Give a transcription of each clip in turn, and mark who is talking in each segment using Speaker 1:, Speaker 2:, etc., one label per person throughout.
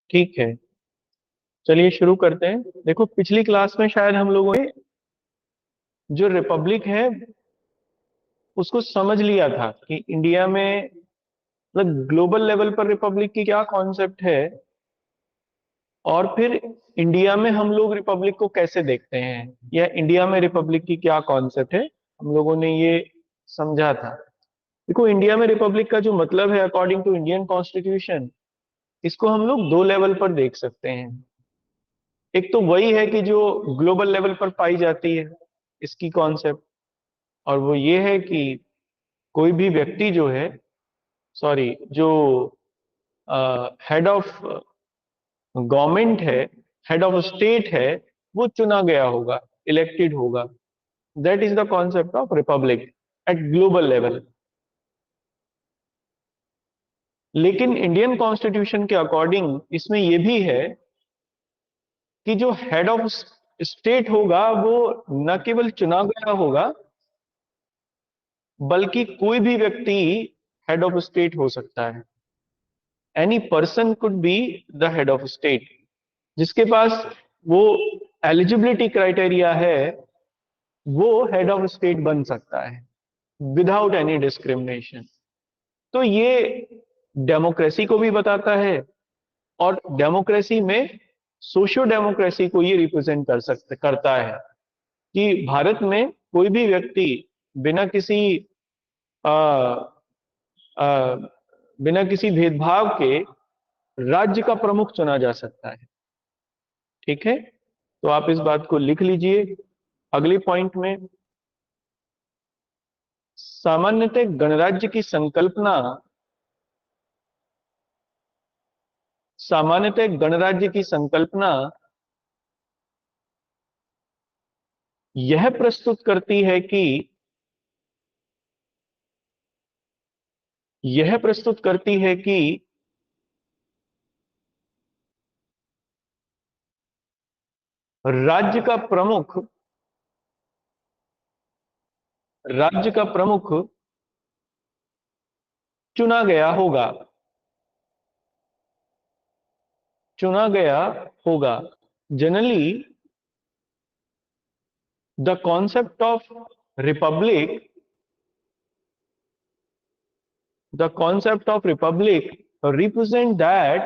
Speaker 1: ठीक है, चलिए शुरू करते हैं। देखो, पिछली क्लास में शायद हम लोगों ने जो रिपब्लिक है उसको समझ लिया था कि इंडिया में मतलब ग्लोबल लेवल पर रिपब्लिक की क्या कॉन्सेप्ट है, और फिर इंडिया में हम लोग रिपब्लिक को कैसे देखते हैं, या इंडिया में रिपब्लिक की क्या कॉन्सेप्ट है, हम लोगों ने ये समझा था। देखो, इंडिया में रिपब्लिक का जो मतलब है अकॉर्डिंग टू इंडियन कॉन्स्टिट्यूशन, इसको हम लोग दो लेवल पर देख सकते हैं। एक तो वही है कि जो ग्लोबल लेवल पर पाई जाती है इसकी कॉन्सेप्ट, और वो ये है कि कोई भी व्यक्ति जो है, सॉरी, जो हेड ऑफ गवर्नमेंट है, हेड ऑफ स्टेट है, वो चुना गया होगा, इलेक्टेड होगा। That is the concept of Republic eight global level. लेकिन इंडियन कॉन्स्टिट्यूशन के अकॉर्डिंग इसमें यह भी है कि जो हेड ऑफ स्टेट होगा वो न केवल चुना गया होगा, बल्कि कोई भी व्यक्ति हेड ऑफ स्टेट हो सकता है। Any person could be the head of state, जिसके पास वो एलिजिबिलिटी क्राइटेरिया है, वो हेड ऑफ स्टेट बन सकता है विदाउट एनी डिस्क्रिमिनेशन। तो ये डेमोक्रेसी को भी बताता है, और डेमोक्रेसी में सोशियो डेमोक्रेसी को ये रिप्रेजेंट करता है कि भारत में कोई भी व्यक्ति बिना किसी आ, आ, बिना किसी भेदभाव के राज्य का प्रमुख चुना जा सकता है। ठीक है, तो आप इस बात को लिख लीजिए। अगले पॉइंट में, सामान्यतः गणराज्य की संकल्पना, सामान्यतः गणराज्य की संकल्पना यह प्रस्तुत करती है कि यह प्रस्तुत करती है कि राज्य का प्रमुख राज्य का प्रमुख चुना गया होगा, चुना गया होगा। Generally the concept of Republic, the concept of republic represent that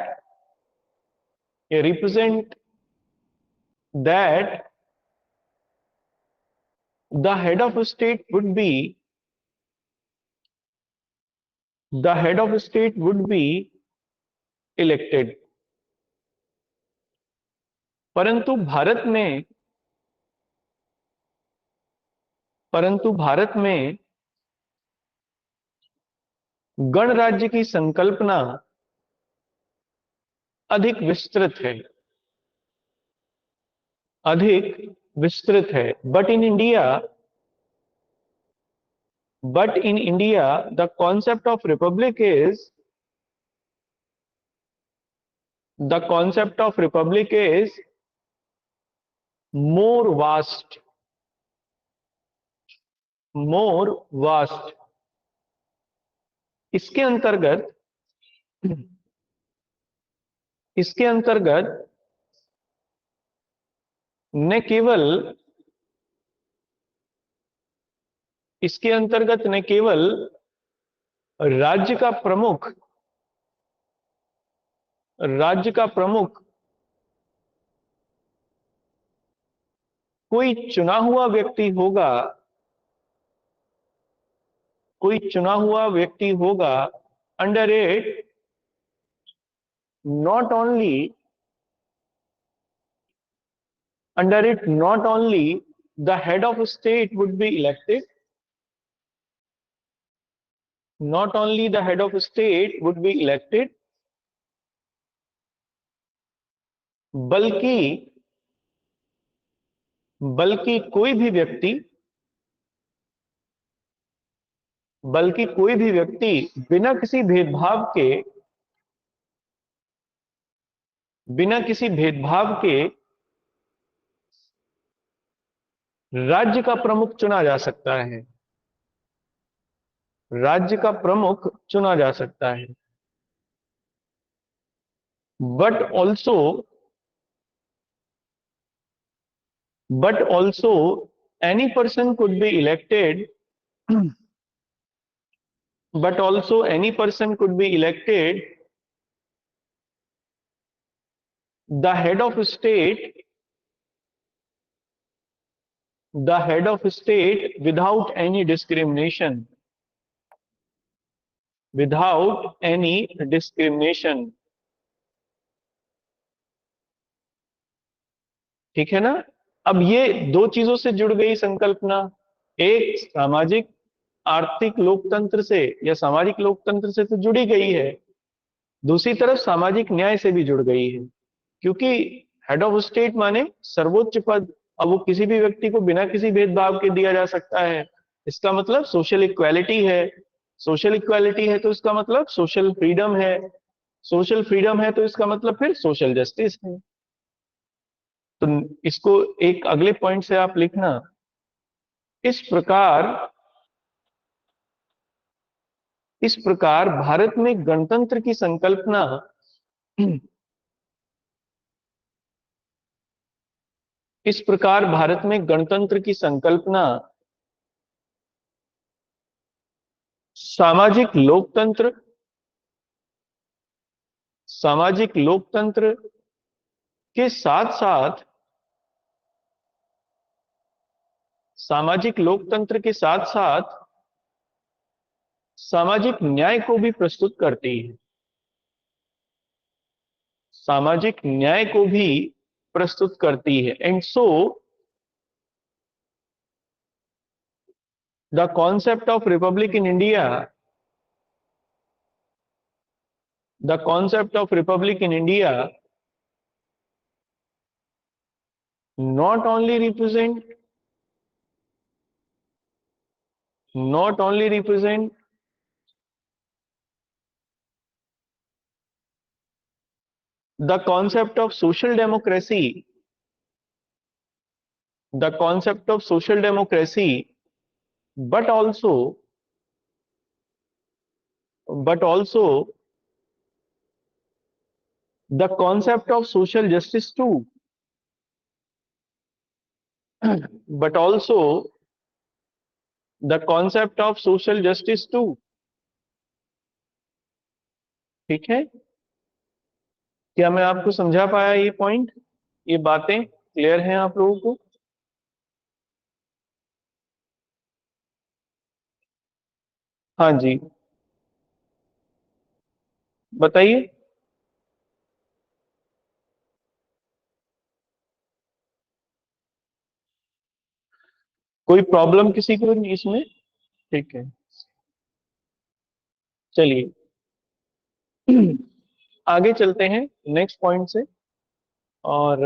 Speaker 1: represent that the head of state would be the head of state would be elected। परंतु भारत में परंतु भारत में गणराज्य की संकल्पना अधिक विस्तृत है, अधिक विस्तृत है। But in India the concept of Republic is the concept of republic is more vast, more vast। इसके अंतर्गत इसके अंतर्गत न केवल इसके अंतर्गत न केवल राज्य का प्रमुख राज्य का प्रमुख कोई चुना हुआ व्यक्ति होगा, कोई चुना हुआ व्यक्ति होगा। Under it not only under it not only the head of state would be elected, not only the head of state would be elected, बल्कि बल्कि कोई भी व्यक्ति बल्कि कोई भी व्यक्ति बिना किसी भेदभाव के बिना किसी भेदभाव के राज्य का प्रमुख चुना जा सकता है, राज्य का प्रमुख चुना जा सकता है। but also but also any person could be elected but also any person could be elected the head of state without any discrimination, without any discrimination। ठीक है ना। अब ये दो चीजों से जुड़ गई संकल्पना, एक सामाजिक आर्थिक लोकतंत्र से या सामाजिक लोकतंत्र से तो जुड़ी गई है, दूसरी तरफ सामाजिक न्याय से भी जुड़ गई है, क्योंकि हेड ऑफ स्टेट माने सर्वोच्च पद। अब वो किसी भी व्यक्ति को बिना किसी भेदभाव के दिया जा सकता है, इसका मतलब सोशल इक्वालिटी है। सोशल इक्वालिटी है तो इसका मतलब सोशल फ्रीडम है, सोशल फ्रीडम है तो इसका मतलब फिर सोशल जस्टिस है। तो इसको एक अगले पॉइंट से आप लिखना, इस प्रकार इस प्रकार भारत में गणतंत्र की संकल्पना इस प्रकार भारत में गणतंत्र की संकल्पना सामाजिक लोकतंत्र सामाजिक लोकतंत्र के साथ साथ सामाजिक लोकतंत्र के साथ साथ सामाजिक न्याय को भी प्रस्तुत करती है, सामाजिक न्याय को भी प्रस्तुत करती है। And so the concept of Republic in India the concept of Republic in India not only represent not only represent the concept of social democracy the concept of social democracy but also but also the concept of social justice too, but also the concept of social justice too। ठीक है, क्या मैं आपको समझा पाया ये point, ये बातें क्लियर हैं आप लोगों को? हाँ जी, बताइए। कोई प्रॉब्लम किसी को इसमें? ठीक है, चलिए आगे चलते हैं नेक्स्ट पॉइंट से। और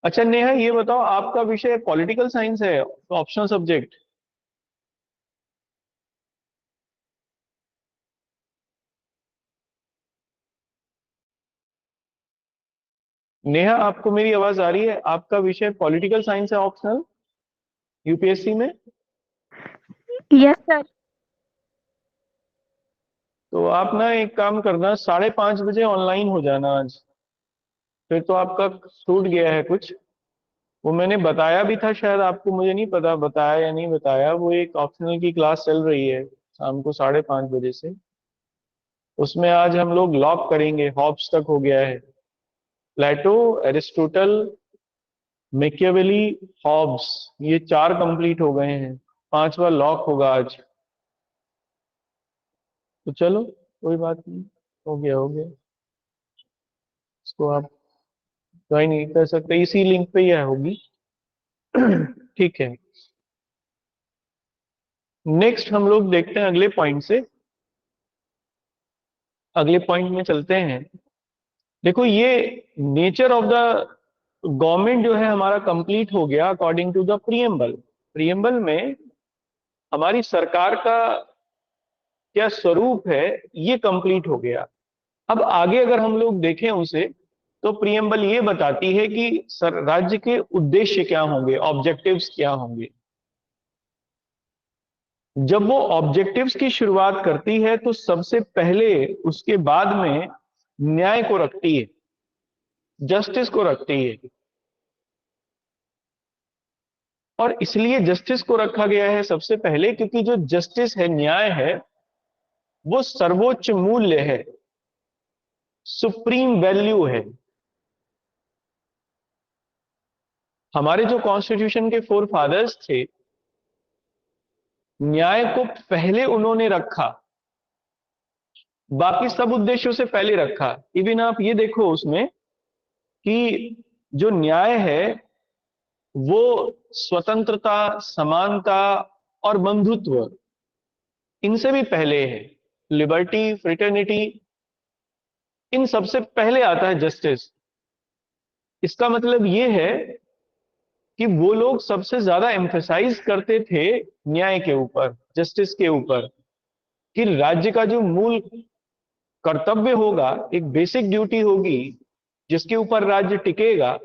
Speaker 1: अच्छा नेहा, ये बताओ आपका विषय पॉलिटिकल साइंस है, ऑप्शनल सब्जेक्ट? नेहा, आपको मेरी आवाज आ रही है? आपका विषय पॉलिटिकल साइंस है, ऑप्शनल, यूपीएससी में?
Speaker 2: Yes sir.
Speaker 1: तो आप ना एक काम करना, 5:30 बजे ऑनलाइन हो जाना आज। फिर तो आपका छूट गया है कुछ। वो मैंने बताया भी था शायद आपको, मुझे नहीं पता बताया या नहीं बताया, वो एक ऑप्शनल की क्लास चल रही है शाम को 5:30 बजे से। उसमें आज हम लोग लॉक करेंगे, हॉब्स तक हो गया है, प्लेटो, एरिस्टोटल, मैकियावेली, हॉब्स, ये 4 कंप्लीट हो गए हैं, 5वां लॉक होगा आज। तो चलो कोई बात नहीं, हो गया हो गया। इसको आप ज्वाइन नहीं कर सकते, इसी लिंक पे ही होगी। ठीक है, नेक्स्ट हम लोग देखते हैं अगले पॉइंट से, अगले पॉइंट में चलते हैं। देखो ये नेचर ऑफ द गवर्नमेंट जो है हमारा कंप्लीट हो गया according to the preamble. Preamble में हमारी सरकार का क्या स्वरूप है ये कंप्लीट हो गया। अब आगे अगर हम लोग देखें उसे, तो प्रियम्बल ये बताती है कि राज्य के उद्देश्य क्या होंगे, ऑब्जेक्टिव्स क्या होंगे। जब वो ऑब्जेक्टिव्स की शुरुआत करती है तो सबसे पहले उसके बाद में न्याय को रखती है, जस्टिस को रखती है। और इसलिए जस्टिस को रखा गया है सबसे पहले क्योंकि जो जस्टिस है, न्याय है, वो सर्वोच्च मूल्य है, सुप्रीम वैल्यू है। हमारे जो कॉन्स्टिट्यूशन के फोर फादर्स थे, न्याय को पहले उन्होंने रखा, बाकी सब उद्देश्यों से पहले रखा। इवन आप ये देखो उसमें कि जो न्याय है वो स्वतंत्रता, समानता और बंधुत्व, इनसे भी पहले है। लिबर्टी, फ्रेटर्निटी, इन सबसे पहले आता है जस्टिस। इसका मतलब ये है कि वो लोग सबसे ज्यादा एम्फेसाइज करते थे न्याय के ऊपर, जस्टिस के ऊपर, कि राज्य का जो मूल कर्तव्य होगा, एक बेसिक ड्यूटी होगी जिसके ऊपर राज्य टिकेगा,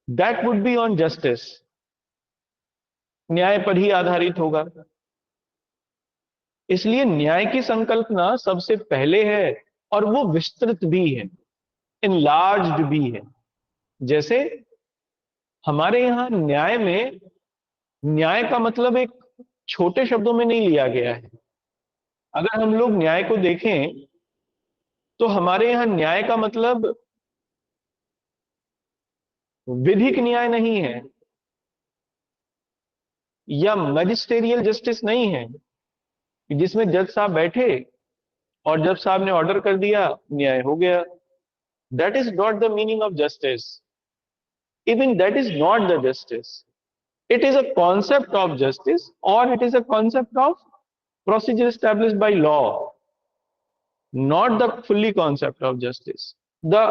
Speaker 1: that would be on justice, न्याय पर ही आधारित होगा। इसलिए न्याय की संकल्पना सबसे पहले है और वो विस्तृत भी है, इनलार्ज्ड भी है। जैसे हमारे यहां न्याय में, न्याय का मतलब एक छोटे शब्दों में नहीं लिया गया है। अगर हम लोग न्याय को देखें तो हमारे यहां न्याय का मतलब विधिक न्याय नहीं है या मैजिस्टेरियल जस्टिस नहीं है कि जिसमें जज साहब बैठे और जज साहब ने ऑर्डर कर दिया, न्याय हो गया। That is not the meaning of justice. Even that is not the justice. It is a concept of justice, or it is a concept of procedure established by law, not the fully concept of justice. The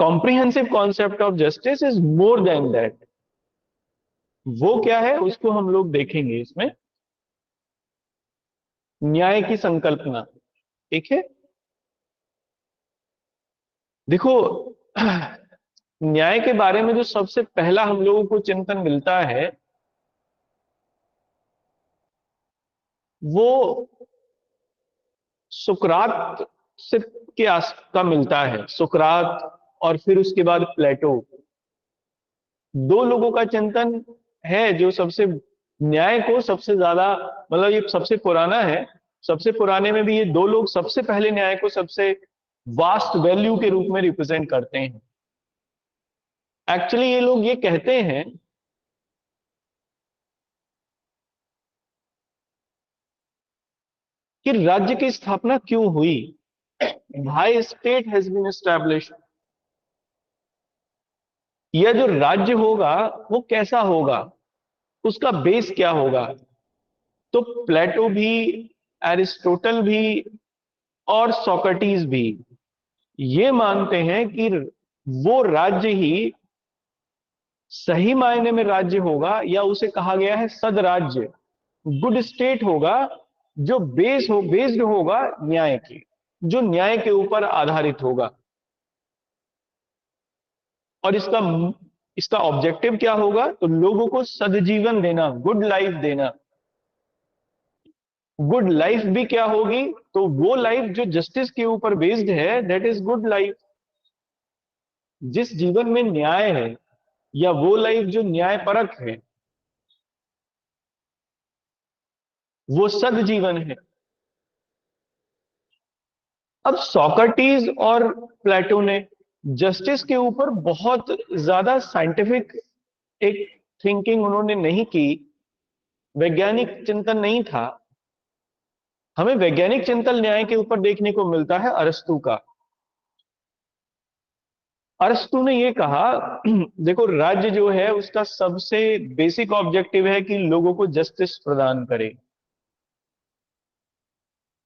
Speaker 1: comprehensive concept of justice is more than that. वो क्या है उसको हम लोग देखेंगे इसमें, न्याय की संकल्पना। ठीक है, देखो न्याय के बारे में जो सबसे पहला हम लोगों को चिंतन मिलता है वो सुकरात से के आस का मिलता है। सुकरात और फिर उसके बाद प्लेटो, दो लोगों का चिंतन है जो सबसे न्याय को सबसे ज्यादा, मतलब ये सबसे पुराना है। सबसे पुराने में भी ये दो लोग सबसे पहले न्याय को सबसे वास्ट वैल्यू के रूप में रिप्रेजेंट करते हैं। एक्चुअली ये लोग ये कहते हैं कि राज्य की स्थापना क्यों हुई, why state has been established, यह जो राज्य होगा वो कैसा होगा, उसका बेस क्या होगा। तो प्लेटो भी, एरिस्टोटल भी और सोक्रेटिस भी ये मानते हैं कि वो राज्य ही सही मायने में राज्य होगा, या उसे कहा गया है सदराज्य, गुड स्टेट होगा, जो बेस्ड होगा न्याय की, जो न्याय के ऊपर आधारित होगा। और इसका इसका ऑब्जेक्टिव क्या होगा, तो लोगों को सदजीवन देना, गुड लाइफ देना। गुड लाइफ भी क्या होगी, तो वो लाइफ जो जस्टिस के ऊपर बेस्ड है, दैट इज गुड लाइफ। जिस जीवन में न्याय है, या वो लाइफ जो न्याय परक है, वो सद जीवन है। अब सोक्रेटिस और प्लेटो ने जस्टिस के ऊपर बहुत ज्यादा साइंटिफिक एक थिंकिंग उन्होंने नहीं की, वैज्ञानिक चिंतन नहीं था। हमें वैज्ञानिक चिंतन न्याय के ऊपर देखने को मिलता है अरस्तु का। अरस्तु ने ये कहा देखो राज्य जो है उसका सबसे बेसिक ऑब्जेक्टिव है कि लोगों को जस्टिस प्रदान करे।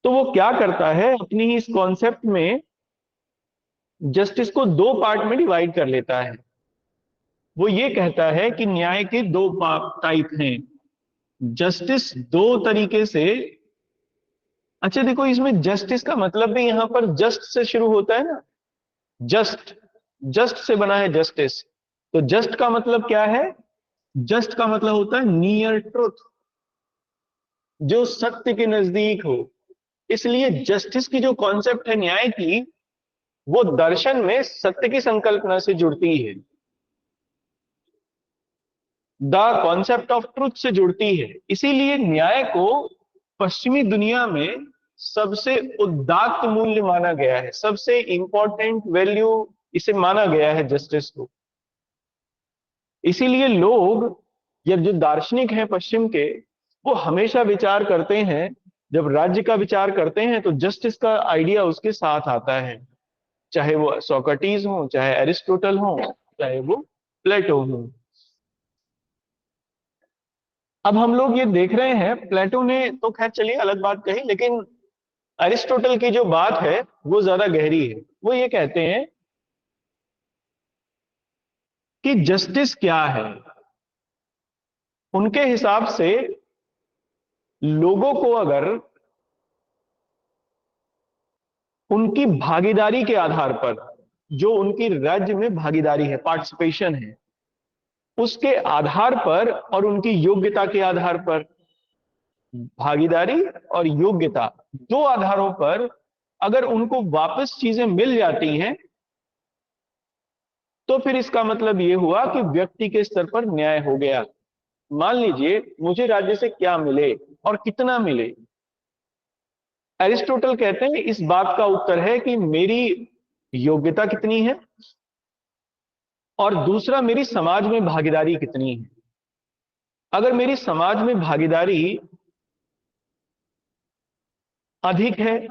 Speaker 1: तो वो क्या करता है, अपनी इस कॉन्सेप्ट में जस्टिस को दो पार्ट में डिवाइड कर लेता है। वो ये कहता है कि न्याय के दो टाइप हैं, जस्टिस दो तरीके से। अच्छा देखो, इसमें जस्टिस का मतलब भी यहां पर जस्ट से शुरू होता है ना, जस्ट, जस्ट से बना है जस्टिस। तो जस्ट का मतलब क्या है, जस्ट का मतलब होता है नियर ट्रुथ, जो सत्य के नजदीक हो। इसलिए जस्टिस की जो कॉन्सेप्ट है न्याय की, वो दर्शन में सत्य की संकल्पना से जुड़ती है, द कॉन्सेप्ट ऑफ ट्रुथ से जुड़ती है। इसीलिए न्याय को पश्चिमी दुनिया में सबसे उदात्त मूल्य माना गया है, सबसे इंपॉर्टेंट वैल्यू इसे माना गया है जस्टिस को। इसीलिए लोग, या जो दार्शनिक हैं पश्चिम के, वो हमेशा विचार करते हैं, जब राज्य का विचार करते हैं तो जस्टिस का आइडिया उसके साथ आता है, चाहे वो सोक्रेटिस हो, चाहे एरिस्टोटल हो, चाहे वो प्लेटो हो। अब हम लोग ये देख रहे हैं, प्लेटो ने तो खैर चलिए अलग बात कही, लेकिन अरिस्टोटल की जो बात है वो ज्यादा गहरी है। वो ये कहते हैं कि जस्टिस क्या है। उनके हिसाब से लोगों को अगर उनकी भागीदारी के आधार पर, जो उनकी राज्य में भागीदारी है, पार्टिसिपेशन है, उसके आधार पर और उनकी योग्यता के आधार पर, भागीदारी और योग्यता, दो आधारों पर अगर उनको वापस चीजें मिल जाती हैं, तो फिर इसका मतलब यह हुआ कि व्यक्ति के स्तर पर न्याय हो गया। मान लीजिए मुझे राज्य से क्या मिले और कितना मिले। एरिस्टोटल कहते हैं इस बात का उत्तर है कि मेरी योग्यता कितनी है, और दूसरा मेरी समाज में भागीदारी कितनी है। अगर मेरी समाज में भागीदारी अधिक है,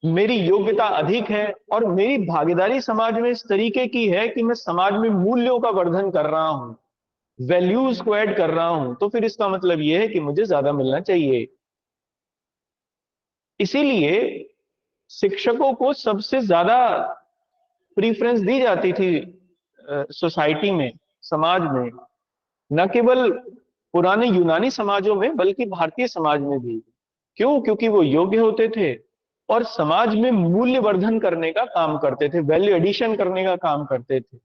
Speaker 1: मेरी योग्यता अधिक है, और मेरी भागीदारी समाज में इस तरीके की है कि मैं समाज में मूल्यों का वर्धन कर रहा हूं, वैल्यूज को ऐड कर रहा हूं, तो फिर इसका मतलब यह है कि मुझे ज्यादा मिलना चाहिए। इसीलिए शिक्षकों को सबसे ज्यादा प्रीफरेंस दी जाती थी सोसाइटी में, समाज में, न केवल पुराने यूनानी समाजों में बल्कि भारतीय समाज में भी। क्यों? क्योंकि वो योग्य होते थे और समाज में मूल्य वर्धन करने का काम करते थे, वैल्यू एडिशन करने का काम करते थे।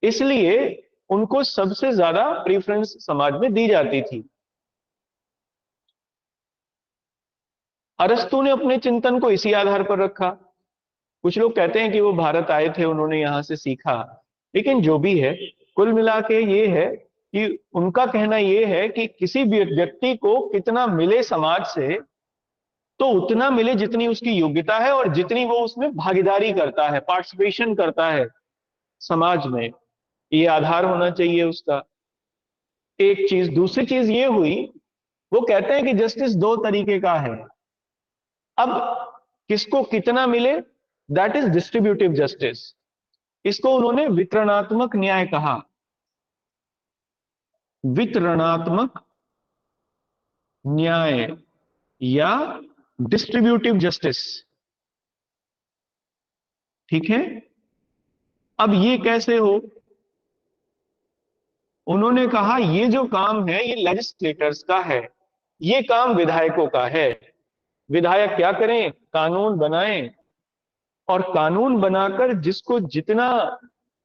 Speaker 1: इसलिए उनको सबसे ज्यादा प्रीफरेंस समाज में दी जाती थी। अरस्तु ने अपने चिंतन को इसी आधार पर रखा। कुछ लोग कहते हैं कि वो भारत आए थे, उन्होंने यहां से सीखा, लेकिन जो भी है, कुल मिला के ये है कि उनका कहना ये है कि किसी भी व्यक्ति को कितना मिले समाज से, तो उतना मिले जितनी उसकी योग्यता है और जितनी वो उसमें भागीदारी करता है, पार्टिसिपेशन करता है समाज में। ये आधार होना चाहिए उसका। एक चीज। दूसरी चीज ये हुई, वो कहते हैं कि जस्टिस दो तरीके का है। अब किसको कितना मिले, दैट इज डिस्ट्रीब्यूटिव जस्टिस। इसको उन्होंने वितरणात्मक न्याय कहा। वितरणात्मक न्याय या डिस्ट्रीब्यूटिव जस्टिस। ठीक है। अब ये कैसे हो? उन्होंने कहा ये जो काम है ये लेजिस्लेटर्स का है, ये काम विधायकों का है। विधायक क्या करें? कानून बनाएं, और कानून बनाकर जिसको जितना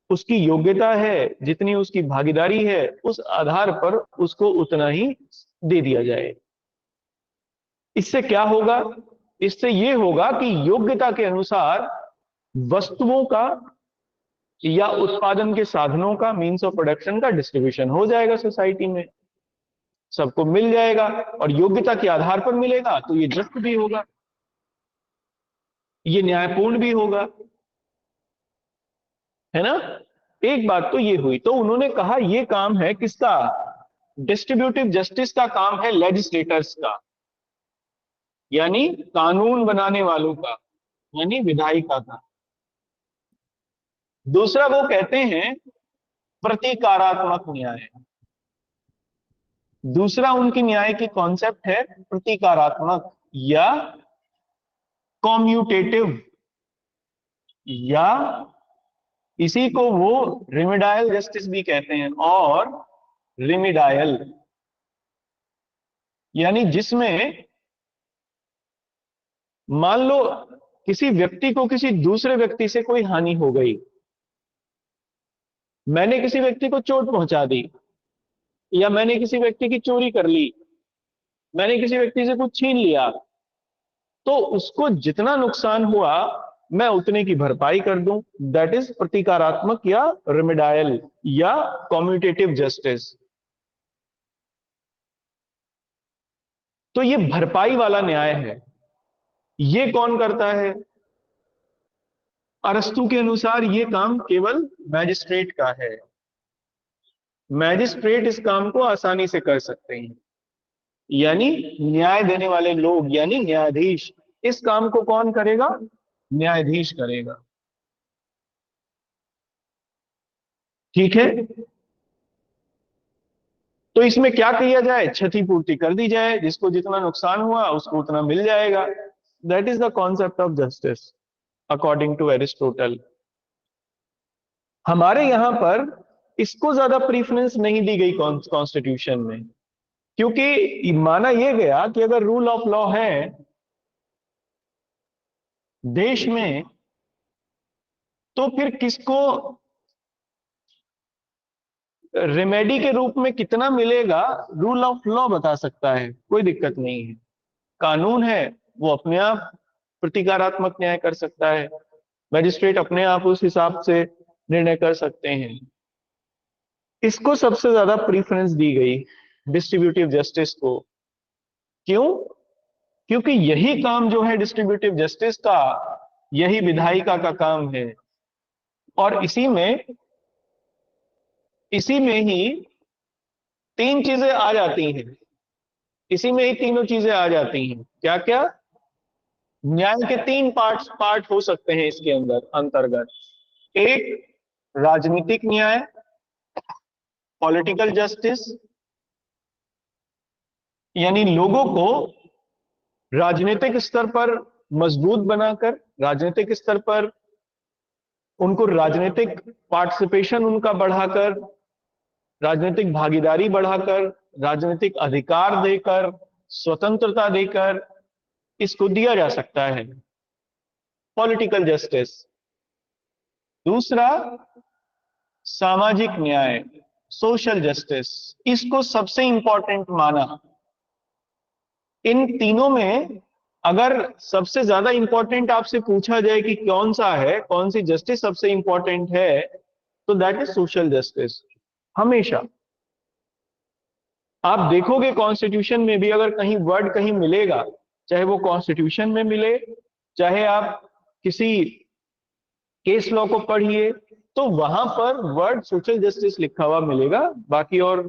Speaker 1: उसकी योग्यता है, जितनी उसकी भागीदारी है, उस आधार पर उसको उतना ही दे दिया जाए। इससे क्या होगा? इससे यह होगा कि योग्यता के अनुसार वस्तुओं का या उत्पादन के साधनों का, मीन्स ऑफ प्रोडक्शन का डिस्ट्रीब्यूशन हो जाएगा सोसाइटी में, सबको मिल जाएगा, और योग्यता के आधार पर मिलेगा तो ये जस्ट भी होगा, ये न्यायपूर्ण भी होगा, है ना। एक बात तो ये हुई। तो उन्होंने कहा ये काम है किसका? डिस्ट्रीब्यूटिव जस्टिस का काम है लेजिस्लेटर्स का, यानी कानून बनाने वालों का, यानी विधायिका का। दूसरा वो कहते हैं प्रतिकारात्मक न्याय। दूसरा उनकी न्याय की कॉन्सेप्ट है प्रतिकारात्मक या कॉम्यूटेटिव, या इसी को वो रिमिडायल जस्टिस भी कहते हैं। और रिमिडायल यानी जिसमें मान लो किसी व्यक्ति को किसी दूसरे व्यक्ति से कोई हानि हो गई, मैंने किसी व्यक्ति को चोट पहुंचा दी, या मैंने किसी व्यक्ति की चोरी कर ली, मैंने किसी व्यक्ति से कुछ छीन लिया, तो उसको जितना नुकसान हुआ मैं उतने की भरपाई कर दूं। दैट इज प्रतिकारात्मक या रेमेडायल या कम्यूटेटिव जस्टिस। तो ये भरपाई वाला न्याय है। ये कौन करता है? अरस्तु के अनुसार ये काम केवल मैजिस्ट्रेट का है। मैजिस्ट्रेट इस काम को आसानी से कर सकते हैं, यानी न्याय देने वाले लोग यानी न्यायाधीश। इस काम को कौन करेगा? न्यायाधीश करेगा। ठीक है, तो इसमें क्या किया जाए? क्षतिपूर्ति कर दी जाए, जिसको जितना नुकसान हुआ उसको उतना मिल जाएगा। That is the concept of justice according to Aristotle. हमारे यहां पर इसको ज्यादा प्रीफरेंस नहीं दी गई कॉन्स्टिट्यूशन में, क्योंकि माना यह गया कि अगर रूल ऑफ लॉ है देश में, तो फिर किसको रेमेडी के रूप में कितना मिलेगा रूल ऑफ लॉ बता सकता है, कोई दिक्कत नहीं है। कानून है वो अपने आप प्रतिकारात्मक न्याय कर सकता है, मैजिस्ट्रेट अपने आप उस हिसाब से निर्णय कर सकते हैं। इसको सबसे ज्यादा प्रीफरेंस दी गई, डिस्ट्रीब्यूटिव जस्टिस को। क्यों? क्योंकि यही काम जो है डिस्ट्रीब्यूटिव जस्टिस का, यही विधायिका का काम है। और इसी में ही तीन चीजें आ जाती हैं। इसी में ही तीनों चीजें आ जाती हैं। क्या क्या? न्याय के तीन पार्ट हो सकते हैं इसके अंदर अंतर्गत। एक, राजनीतिक न्याय, पॉलिटिकल जस्टिस, यानी लोगों को राजनीतिक स्तर पर मजबूत बनाकर, राजनीतिक स्तर पर उनको राजनीतिक पार्टिसिपेशन उनका बढ़ाकर, राजनीतिक भागीदारी बढ़ाकर, राजनीतिक अधिकार देकर, स्वतंत्रता देकर इसको दिया जा सकता है, पॉलिटिकल जस्टिस। दूसरा, सामाजिक न्याय, सोशल जस्टिस, इसको सबसे इंपॉर्टेंट माना। इन तीनों में अगर सबसे ज्यादा इंपॉर्टेंट आपसे पूछा जाए कि कौन सा है, कौन सी जस्टिस सबसे इंपॉर्टेंट है, तो दैट इज सोशल जस्टिस। हमेशा आप देखोगे कॉन्स्टिट्यूशन में भी अगर कहीं वर्ड कहीं मिलेगा, चाहे वो कॉन्स्टिट्यूशन में मिले, चाहे आप किसी केस लॉ को पढ़िए, तो वहां पर वर्ड सोशल जस्टिस लिखा हुआ मिलेगा, बाकी और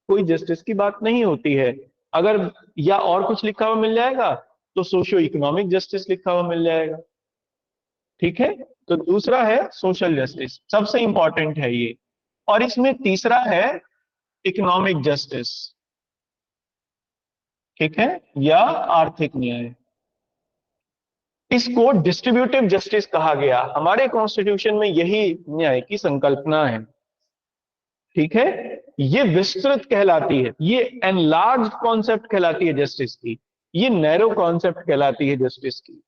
Speaker 1: कोई जस्टिस की बात नहीं होती है। अगर या और कुछ लिखा हुआ मिल जाएगा तो सोशियो इकोनॉमिक जस्टिस लिखा हुआ मिल जाएगा। ठीक है, तो दूसरा है सोशल जस्टिस, सबसे इंपॉर्टेंट है ये। और इसमें तीसरा है इकोनॉमिक जस्टिस। ठीक है, या आर्थिक न्याय। इसको डिस्ट्रीब्यूटिव जस्टिस कहा गया। हमारे कॉन्स्टिट्यूशन में यही न्याय की संकल्पना है। ठीक है, ये विस्तृत कहलाती है, ये एनलार्ज कॉन्सेप्ट कहलाती है जस्टिस की, ये नैरो कॉन्सेप्ट कहलाती है जस्टिस की,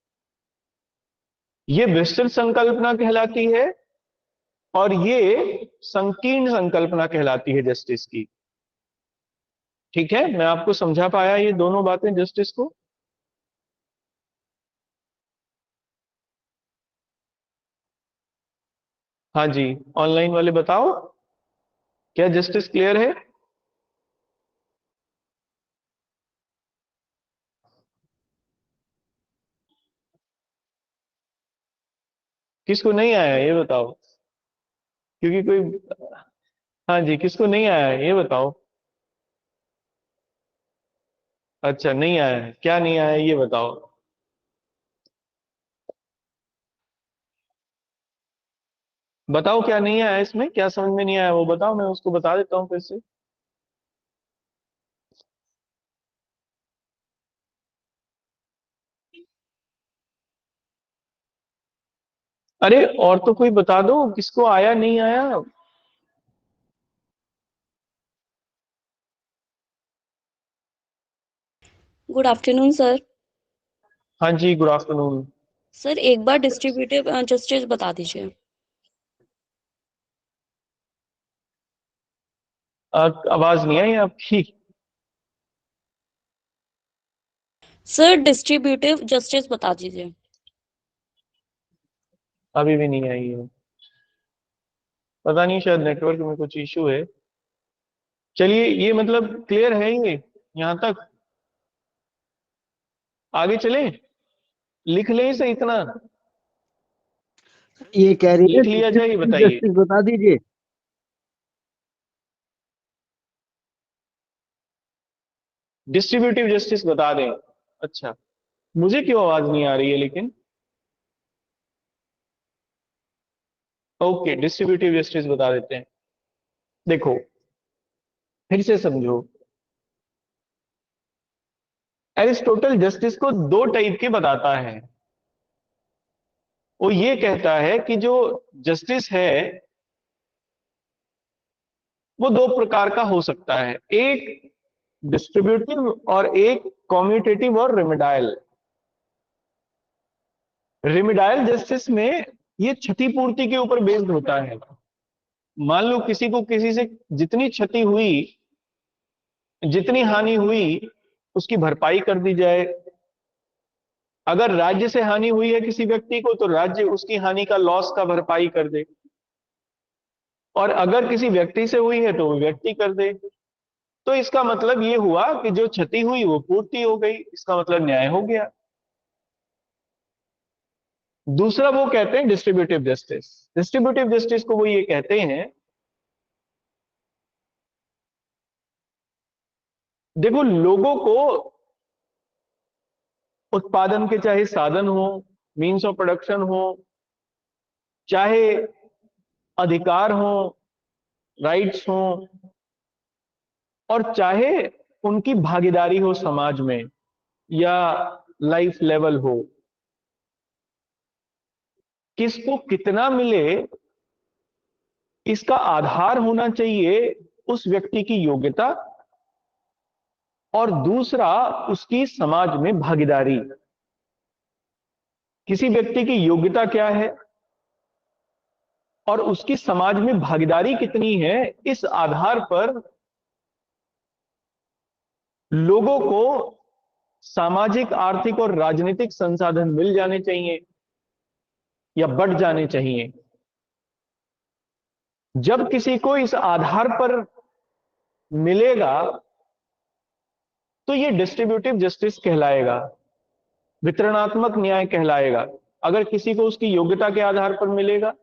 Speaker 1: ये विस्तृत संकल्पना कहलाती है, और ये संकीर्ण संकल्पना कहलाती है जस्टिस की। ठीक है, मैं आपको समझा पाया ये दोनों बातें जस्टिस को? हाँ जी, ऑनलाइन वाले बताओ, क्या जस्टिस क्लियर है? किसको नहीं आया ये बताओ, क्योंकि कोई, हाँ जी, किसको नहीं आया है ये बताओ। अच्छा, नहीं आया है, क्या नहीं आया है ये बताओ। बताओ क्या नहीं आया इसमें, क्या समझ में नहीं आया वो बताओ, मैं उसको बता देता हूँ फिर से। अरे और तो कोई बता दो किसको आया नहीं आया।
Speaker 2: Good afternoon sir.
Speaker 1: हाँ जी, गुड आफ्टरनून।
Speaker 2: सर एक बार डिस्ट्रीब्यूटिव जस्टिस बता दीजिए।
Speaker 1: आवाज नहीं आई आपकी।
Speaker 2: सर डिस्ट्रीब्यूटिव जस्टिस बता दीजिए।
Speaker 1: अभी भी नहीं आई है, पता नहीं, शायद नेटवर्क में कुछ इशू है। चलिए, ये मतलब क्लियर है ये यहां तक? आगे चलें, लिख लें इसे इतना?
Speaker 3: ये कह रही है
Speaker 1: लिख लिया जाए, ये बताइए।
Speaker 3: जस्टिस बता दीजिए।
Speaker 1: डिस्ट्रीब्यूटिव जस्टिस बता दें? अच्छा, मुझे क्यों आवाज नहीं आ रही है लेकिन? ओके, डिस्ट्रीब्यूटिव जस्टिस बता देते हैं। देखो, फिर से समझो। एरिस्टोटल जस्टिस को दो टाइप के बताता है। वो ये कहता है कि जो जस्टिस है वो दो प्रकार का हो सकता है, एक डिस्ट्रीब्यूटिव और एक कम्यूटेटिव और रेमिडाइल। रेमिडाइल जस्टिस में ये क्षतिपूर्ति के ऊपर बेस्ड होता है। मान लो किसी को किसी से जितनी क्षति हुई, जितनी हानि हुई, उसकी भरपाई कर दी जाए। अगर राज्य से हानि हुई है किसी व्यक्ति को, तो राज्य उसकी हानि का लॉस का भरपाई कर दे, और अगर किसी व्यक्ति से हुई है तो वो व्यक्ति कर दे। तो इसका मतलब ये हुआ कि जो क्षति हुई वो पूर्ति हो गई, इसका मतलब न्याय हो गया। दूसरा वो कहते हैं डिस्ट्रीब्यूटिव जस्टिस। डिस्ट्रीब्यूटिव जस्टिस को वो ये कहते हैं, देखो, लोगों को उत्पादन के चाहे साधन हो, मीन्स ऑफ प्रोडक्शन हो, चाहे अधिकार हो, राइट्स हो, और चाहे उनकी भागीदारी हो समाज में, या लाइफ लेवल हो, किसको कितना मिले, इसका आधार होना चाहिए उस व्यक्ति की योग्यता, और दूसरा उसकी समाज में भागीदारी। किसी व्यक्ति की योग्यता क्या है और उसकी समाज में भागीदारी कितनी है, इस आधार पर लोगों को सामाजिक, आर्थिक और राजनीतिक संसाधन मिल जाने चाहिए या बढ़ जाने चाहिए। जब किसी को इस आधार पर मिलेगा तो ये डिस्ट्रीब्यूटिव जस्टिस कहलाएगा, वितरणात्मक न्याय कहलाएगा। अगर किसी को उसकी योग्यता के आधार पर मिलेगा,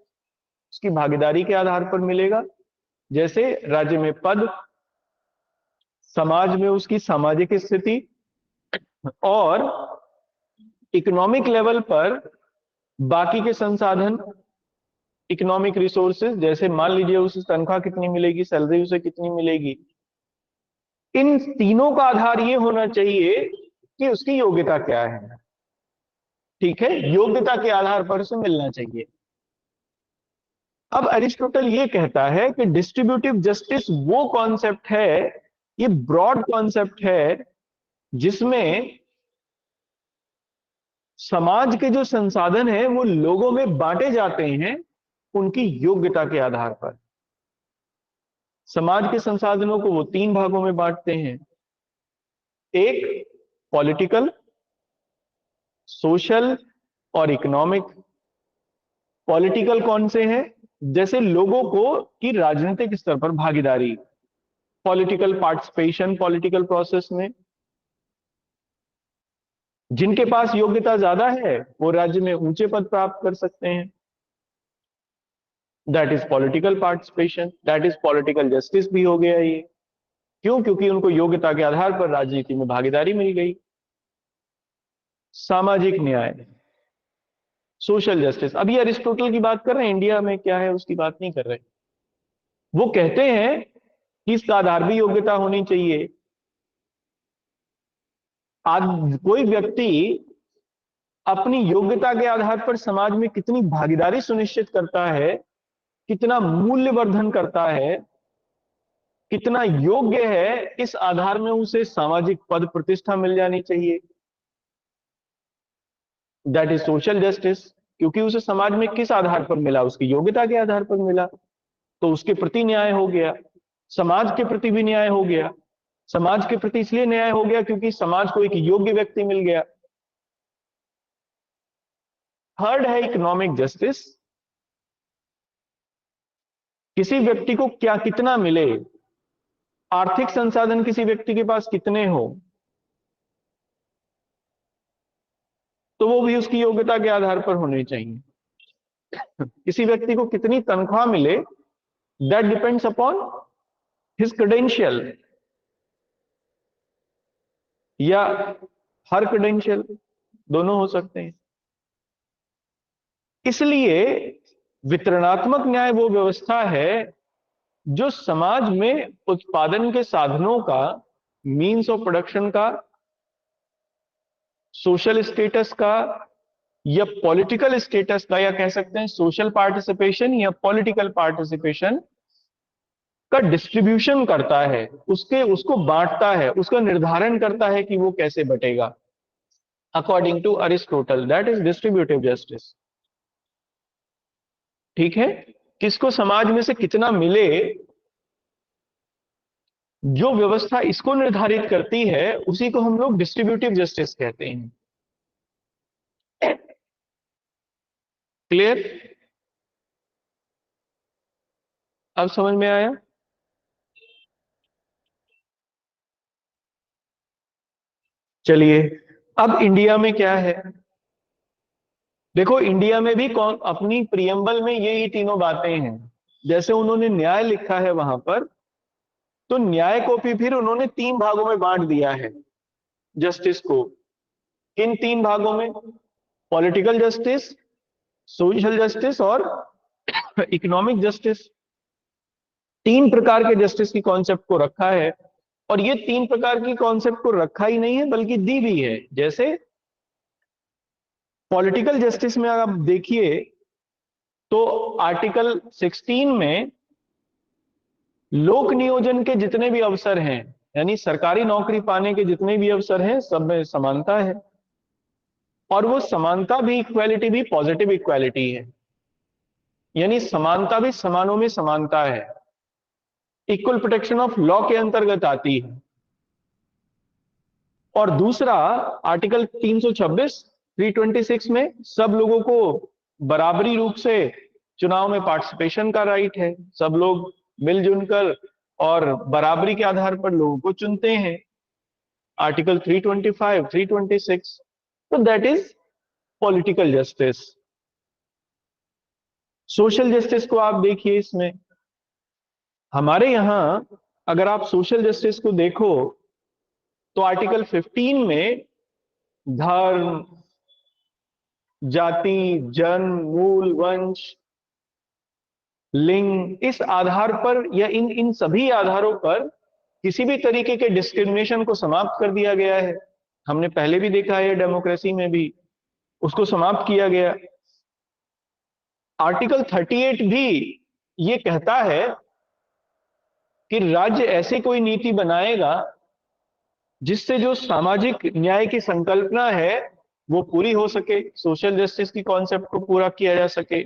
Speaker 1: उसकी भागीदारी के आधार पर मिलेगा, जैसे राज्य में पद, समाज में उसकी सामाजिक स्थिति, और इकोनॉमिक लेवल पर बाकी के संसाधन, इकोनॉमिक रिसोर्सेज, जैसे मान लीजिए उसे तनख्वाह कितनी मिलेगी, सैलरी उसे कितनी मिलेगी। इन तीनों का आधार ये होना चाहिए कि उसकी योग्यता क्या है। ठीक है, योग्यता के आधार पर उसे मिलना चाहिए। अब अरिस्टोटल ये कहता है कि डिस्ट्रीब्यूटिव जस्टिस वो कॉन्सेप्ट है, ये ब्रॉड कॉन्सेप्ट है, जिसमें समाज के जो संसाधन हैं वो लोगों में बांटे जाते हैं उनकी योग्यता के आधार पर। समाज के संसाधनों को वो तीन भागों में बांटते हैं, एक पॉलिटिकल, सोशल और इकोनॉमिक। पॉलिटिकल कौन से हैं? जैसे लोगों को की राजनीतिक स्तर पर भागीदारी, पॉलिटिकल पार्टिसिपेशन पॉलिटिकल प्रोसेस में। जिनके पास योग्यता ज्यादा है वो राज्य में ऊंचे पद प्राप्त कर सकते हैं, that is political participation, that is political justice भी हो गया ये। क्यों? क्योंकि उनको योग्यता के आधार पर राजनीति में भागीदारी मिल गई। सामाजिक न्याय, सोशल जस्टिस, अभी अरिस्टोटल की बात कर रहे हैं, इंडिया में क्या है उसकी बात नहीं कर रहे। वो कहते हैं कि इसका आधार भी योग्यता होनी चाहिए। आज कोई व्यक्ति अपनी योग्यता के आधार पर समाज में कितनी भागीदारी सुनिश्चित करता है, कितना मूल्यवर्धन करता है, कितना योग्य है, इस आधार में उसे सामाजिक पद प्रतिष्ठा मिल जानी चाहिए, दैट इज सोशल जस्टिस। क्योंकि उसे समाज में किस आधार पर मिला, उसकी योग्यता के आधार पर मिला, तो उसके प्रति न्याय हो गया, समाज के प्रति भी न्याय हो गया। समाज के प्रति इसलिए न्याय हो गया क्योंकि समाज को एक योग्य व्यक्ति मिल गया। थर्ड है इकोनॉमिक जस्टिस। किसी व्यक्ति को क्या कितना मिले, आर्थिक संसाधन किसी व्यक्ति के पास कितने हो, तो वो भी उसकी योग्यता के आधार पर होने चाहिए। किसी व्यक्ति को कितनी तनख्वाह मिले, that depends upon his credential, या हर क्रेडेंशियल, दोनों हो सकते हैं। इसलिए वितरणात्मक न्याय वो व्यवस्था है जो समाज में उत्पादन के साधनों का, मीन्स ऑफ प्रोडक्शन का, सोशल स्टेटस का या पॉलिटिकल स्टेटस का, या कह सकते हैं सोशल पार्टिसिपेशन या पॉलिटिकल पार्टिसिपेशन का डिस्ट्रीब्यूशन करता है, उसको बांटता है, उसका निर्धारण करता है कि वो कैसे बटेगा। According to Aristotle, that is distributive justice. ठीक है, किसको समाज में से कितना मिले, जो व्यवस्था इसको निर्धारित करती है उसी को हम लोग डिस्ट्रीब्यूटिव जस्टिस कहते हैं। क्लियर? अब समझ में आया? चलिए, अब इंडिया में क्या है। देखो, इंडिया में भी कौन अपनी प्रियम्बल में यही तीनों बातें हैं। जैसे उन्होंने न्याय लिखा है वहां पर, तो न्याय को भी फिर उन्होंने तीन भागों में बांट दिया है जस्टिस को। किन तीन भागों में? पॉलिटिकल जस्टिस, सोशल जस्टिस और इकोनॉमिक जस्टिस। तीन प्रकार के जस्टिस की कॉन्सेप्ट को रखा है। और ये तीन प्रकार की कॉन्सेप्ट को रखा ही नहीं है बल्कि दी भी है। जैसे पॉलिटिकल जस्टिस में आप देखिए तो आर्टिकल 16 में लोक नियोजन के जितने भी अवसर हैं, यानी सरकारी नौकरी पाने के जितने भी अवसर हैं, सब में समानता है। और वो समानता भी, इक्वालिटी भी पॉजिटिव इक्वालिटी है, यानी समानता भी समानों में समानता है, इक्वल प्रोटेक्शन ऑफ लॉ के अंतर्गत आती है। और दूसरा आर्टिकल 326, 326 में सब लोगों को बराबरी रूप से चुनाव में पार्टिसिपेशन का राइट है। सब लोग मिलजुल कर और बराबरी के आधार पर लोगों को चुनते हैं। आर्टिकल 325, 326, तो that is political justice. Social justice को आप देखिए, इसमें हमारे यहां अगर आप सोशल जस्टिस को देखो तो आर्टिकल 15 में धर्म, जाति, जन्म, मूल, वंश, लिंग, इस आधार पर या इन इन सभी आधारों पर किसी भी तरीके के डिस्क्रिमिनेशन को समाप्त कर दिया गया है। हमने पहले भी देखा है डेमोक्रेसी में भी उसको समाप्त किया गया। आर्टिकल 38 भी ये कहता है कि राज्य ऐसे कोई नीति बनाएगा जिससे जो सामाजिक न्याय की संकल्पना है वो पूरी हो सके, सोशल जस्टिस की कॉन्सेप्ट को पूरा किया जा सके,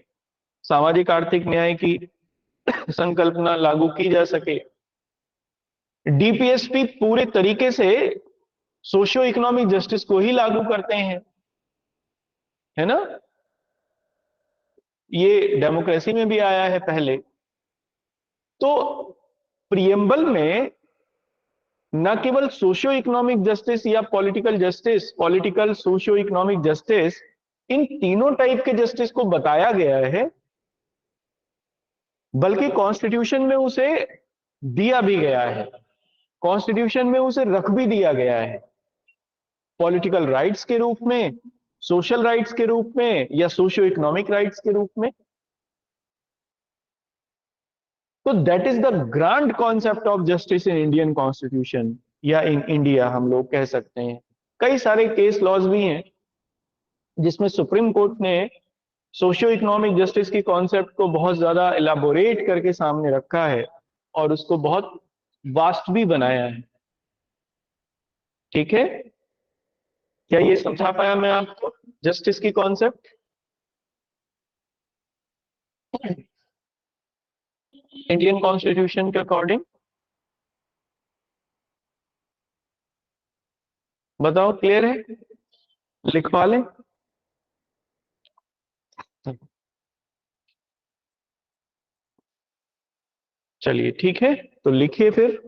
Speaker 1: सामाजिक आर्थिक न्याय की संकल्पना लागू की जा सके। डीपीएसपी पूरे तरीके से सोशियो इकोनॉमिक जस्टिस को ही लागू करते हैं, है ना? ये डेमोक्रेसी में भी आया है पहले। तो प्रियम्बल में न केवल सोशियो इकोनॉमिक जस्टिस या political justice, political, socio economic justice, इन तीनों टाइप के जस्टिस को बताया गया है, बल्कि कॉन्स्टिट्यूशन में उसे दिया भी गया है, कॉन्स्टिट्यूशन में उसे रख भी दिया गया है, पॉलिटिकल राइट्स के रूप में, सोशल राइट्स के रूप में या सोशियो इकोनॉमिक राइट्स के रूप में। तो that is the grand concept of justice in Indian constitution, या इन इंडिया हम लोग कह सकते हैं। कई सारे केस लॉज भी हैं जिसमें सुप्रीम कोर्ट ने सोशियो इकोनॉमिक जस्टिस की कॉन्सेप्ट को बहुत ज्यादा इलाबोरेट करके सामने रखा है और उसको बहुत वास्ट भी बनाया है। ठीक है, क्या ये समझा पाया मैं आपको जस्टिस की कॉन्सेप्ट इंडियन कॉन्स्टिट्यूशन के अकॉर्डिंग? बताओ, क्लियर है? लिखवा लें? चलिए ठीक है, तो लिखिए फिर।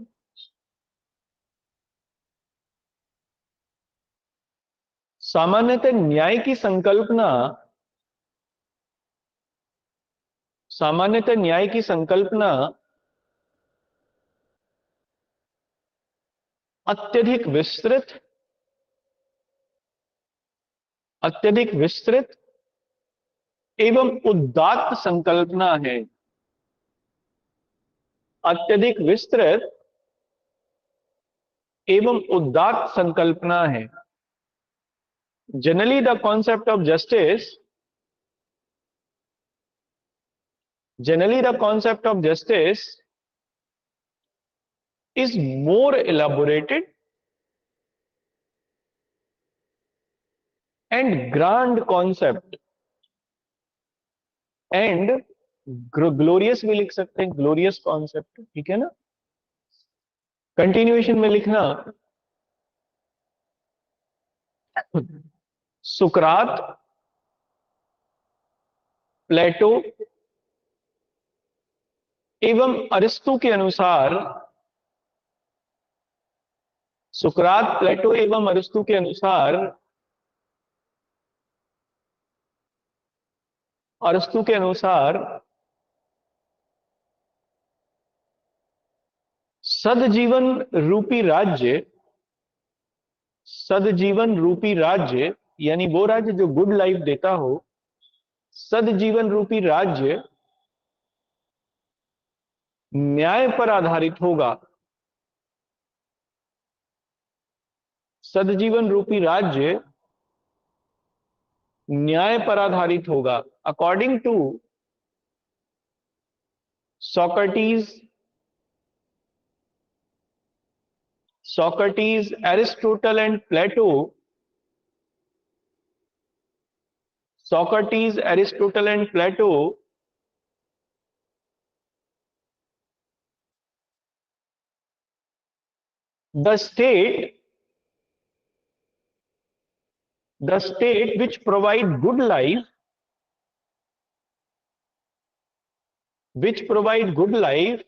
Speaker 1: सामान्यतः न्याय की संकल्पना, सामान्यतः न्याय की संकल्पना अत्यधिक विस्तृत, अत्यधिक विस्तृत एवं उदात्त संकल्पना है। अत्यधिक विस्तृत एवं उदात्त संकल्पना है। Generally the concept of justice, generally the concept of justice is more elaborated and grand concept and glorious भी लिख सकते हैं, glorious concept, ठीक है ना? कंटिन्यूएशन में लिखना, सुकरात, प्लेटो एवं अरिस्तु के अनुसार, सुकरात, प्लेटो एवं अरिस्तु के अनुसार, अरिस्तु के अनुसार सदजीवन रूपी राज्य, सदजीवन रूपी राज्य यानी वो राज्य जो गुड लाइफ देता हो, सदजीवन रूपी राज्य न्याय पर आधारित होगा। सदजीवन रूपी राज्य न्याय पर आधारित होगा। According to Socrates, Socrates, Aristotle and Plato, Socrates, Aristotle and Plato the state which provide good life, which provide good life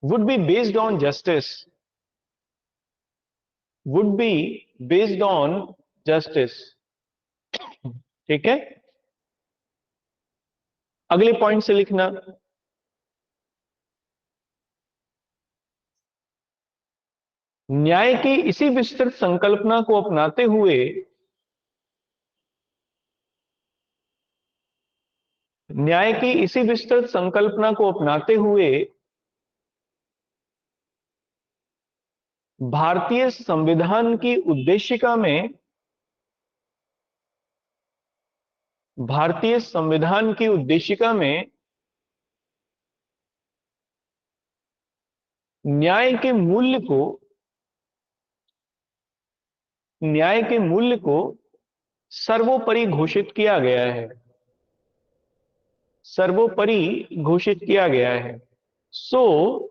Speaker 1: would be based on justice, would be based on justice। ठीक है, अगले point से लिखना, न्याय की इसी विस्तृत संकल्पना को अपनाते हुए, न्याय की इसी विस्तृत संकल्पना को अपनाते हुए भारतीय संविधान की उद्देशिका में, भारतीय संविधान की उद्देशिका में न्याय के मूल्य को, न्याय के मूल्य को सर्वोपरि घोषित किया गया है, सर्वोपरि घोषित किया गया है। सो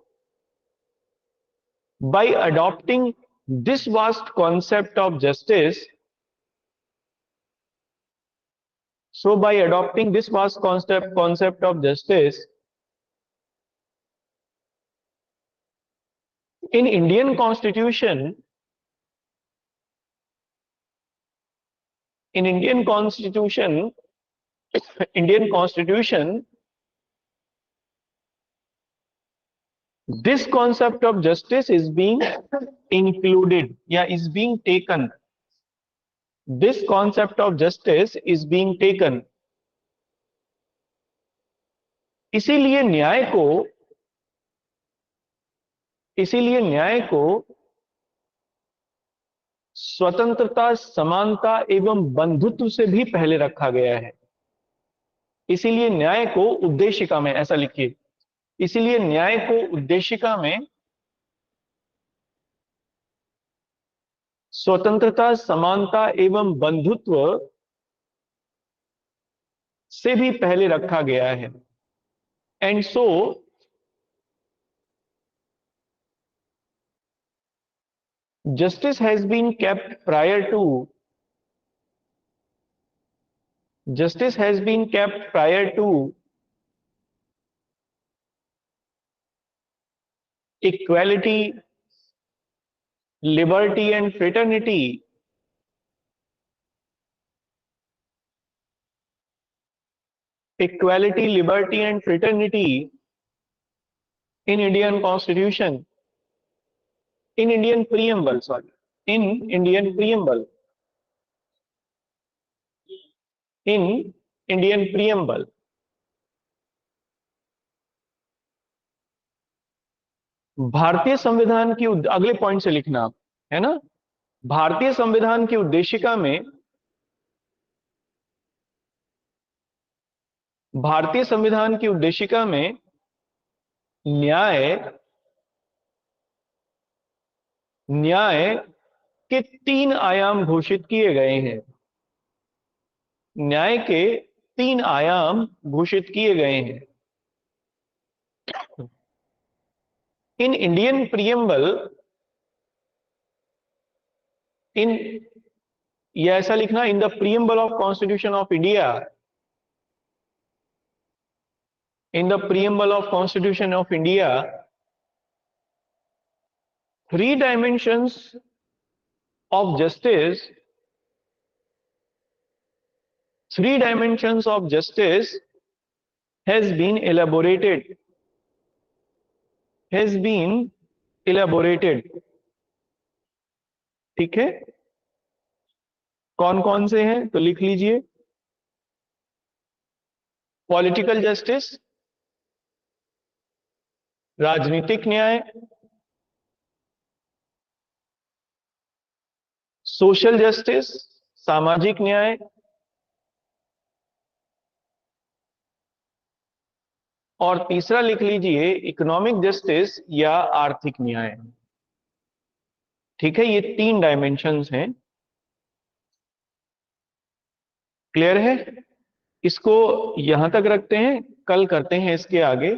Speaker 1: by adopting this vast concept of justice, so by adopting this vast concept of justice in Indian Constitution, in Indian Constitution, Indian Constitution, this concept of justice is being included, या is being taken, this concept of justice is being taken। इसीलिए न्याय को, इसीलिए न्याय को स्वतंत्रता, समानता एवं बंधुत्व से भी पहले रखा गया है। इसीलिए न्याय को उद्देशिका में, ऐसा लिखिए, इसीलिए न्याय को उद्देशिका में स्वतंत्रता, समानता एवं बंधुत्व से भी पहले रखा गया है। And so justice has been kept prior to justice has been kept prior to equality, liberty and fraternity equality, liberty and fraternity in Indian Constitution, in Indian preamble, sorry, in Indian preamble, in Indian preamble. भारतीय संविधान की अगले point से लिखना आप, है ना। भारतीय संविधान की उद्देशिका में भारतीय संविधान की उद्देशिका में न्याय न्याय के 3 आयाम घोषित किए गए हैं। न्याय के 3 आयाम घोषित किए गए हैं। इन इंडियन प्रियम्बल इन या ऐसा लिखना, in the preamble of constitution of India, in the preamble of constitution of India, 3 dimensions of justice 3 dimensions of justice has been elaborated ठीक है। कौन कौन से हैं तो लिख लीजिए। पॉलिटिकल जस्टिस, राजनीतिक न्याय, सोशल जस्टिस, सामाजिक न्याय, और तीसरा लिख लीजिए इकोनॉमिक जस्टिस या आर्थिक न्याय। ठीक है, ये 3 डायमेंशंस हैं। क्लियर है? इसको यहां तक रखते हैं, कल करते हैं इसके आगे।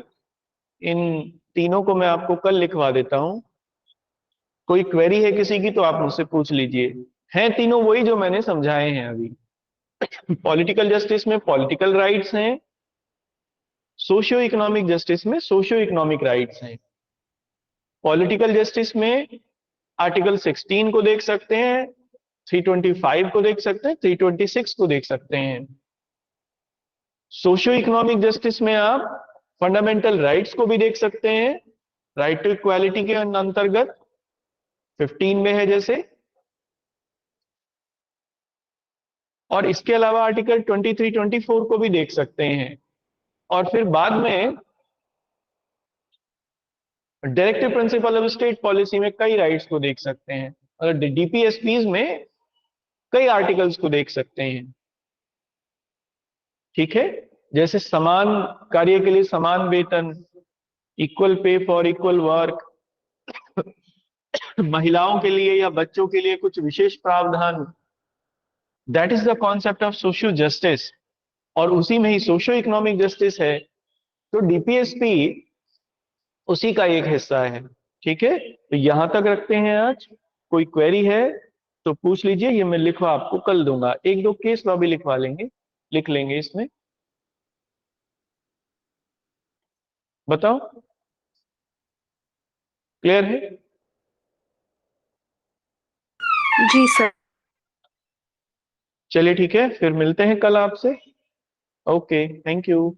Speaker 1: इन तीनों को मैं आपको कल लिखवा देता हूं। कोई क्वेरी है किसी की तो आप मुझसे पूछ लीजिए। हैं तीनों वही जो मैंने समझाए हैं अभी। पॉलिटिकल जस्टिस में पॉलिटिकल राइट्स हैं, सोशियो इकोनॉमिक जस्टिस में सोशियो इकोनॉमिक राइट्स हैं। पॉलिटिकल जस्टिस में आर्टिकल 16 को देख सकते हैं, 325 को देख सकते हैं, 326 को देख सकते हैं। सोशियो इकोनॉमिक जस्टिस में आप फंडामेंटल राइट्स को भी देख सकते हैं, राइट टू इक्वालिटी के अंतर्गत 15 में है जैसे। और इसके अलावा आर्टिकल 23, 24 को भी देख सकते हैं। और फिर बाद में directive principle of state policy में कई राइट्स को देख सकते हैं, और डीपीएसपीज में कई आर्टिकल्स को देख सकते हैं। ठीक है, जैसे समान कार्य के लिए समान वेतन, equal pay for equal work, महिलाओं के लिए या बच्चों के लिए कुछ विशेष प्रावधान, that is the concept of socio justice. और उसी में ही सोशियो इकोनॉमिक जस्टिस है, तो डीपीएसपी उसी का एक हिस्सा है। ठीक है, तो यहां तक रखते हैं आज। कोई क्वेरी है तो पूछ लीजिए, ये मैं लिखवा आपको कल दूंगा। 1-2 केस लॉ भी लिखवा लेंगे, लिख लेंगे इसमें। बताओ, क्लियर है?
Speaker 2: जी सर।
Speaker 1: चलिए ठीक है, फिर मिलते हैं कल आपसे। Okay, thank you.